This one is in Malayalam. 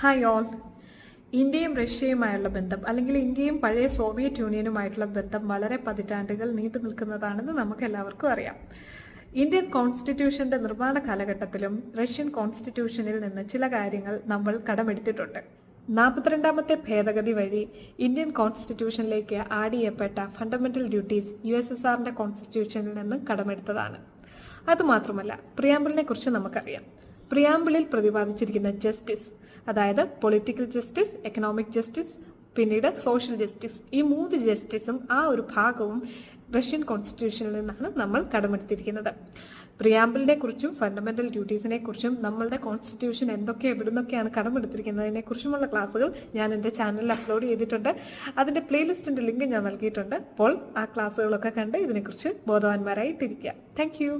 Hi all. ഇന്ത്യയും റഷ്യയുമായുള്ള ബന്ധം അല്ലെങ്കിൽ ഇന്ത്യയും പഴയ സോവിയറ്റ് യൂണിയനുമായിട്ടുള്ള ബന്ധം വളരെ പതിറ്റാണ്ടുകൾ നീണ്ടു നിൽക്കുന്നതാണെന്ന് നമുക്ക് എല്ലാവർക്കും അറിയാം. ഇന്ത്യൻ കോൺസ്റ്റിറ്റ്യൂഷന്റെ നിർമ്മാണ കാലഘട്ടത്തിലും റഷ്യൻ കോൺസ്റ്റിറ്റ്യൂഷനിൽ നിന്ന് ചില കാര്യങ്ങൾ നമ്മൾ കടമെടുത്തിട്ടുണ്ട്. 42ാമത്തെ ഭേദഗതി വഴി ഇന്ത്യൻ കോൺസ്റ്റിറ്റ്യൂഷനിലേക്ക് ആഡ് ചെയ്യപ്പെട്ട ഫണ്ടമെന്റൽ ഡ്യൂട്ടീസ് USSRന്റെ കോൺസ്റ്റിറ്റ്യൂഷനിൽ നിന്ന് കടമെടുത്തതാണ്. അതുമാത്രമല്ല, പ്രിയാമ്പിളിനെ കുറിച്ച് നമുക്കറിയാം. പ്രിയാമ്പിളിൽ പ്രതിപാദിച്ചിരിക്കുന്ന ജസ്റ്റിസ്, അതായത് പൊളിറ്റിക്കൽ ജസ്റ്റിസ്, എക്കണോമിക് ജസ്റ്റിസ്, പിന്നീട് സോഷ്യൽ ജസ്റ്റിസ്, ഈ 3 ജസ്റ്റിസും ആ ഒരു ഭാഗവും റഷ്യൻ കോൺസ്റ്റിറ്റ്യൂഷനിൽ നിന്നാണ് നമ്മൾ കടമെടുത്തിരിക്കുന്നത്. പ്രിയാമ്പിളിനെ കുറിച്ചും ഫണ്ടമെന്റൽ ഡ്യൂട്ടീസിനെ കുറിച്ചും നമ്മളുടെ കോൺസ്റ്റിറ്റ്യൂഷൻ എവിടുന്നൊക്കെയാണ് കടമെടുത്തിരിക്കുന്നതിനെ കുറിച്ചുമുള്ള ക്ലാസ്സുകൾ ഞാൻ എൻ്റെ ചാനലിൽ അപ്ലോഡ് ചെയ്തിട്ടുണ്ട്. അതിൻ്റെ പ്ലേലിസ്റ്റിൻ്റെ ലിങ്ക് ഞാൻ നൽകിയിട്ടുണ്ട്. അപ്പോൾ ആ ക്ലാസ്സുകളൊക്കെ കണ്ട് ഇതിനെക്കുറിച്ച് ബോധവാന്മാരായിട്ടിരിക്കുക. Thank you.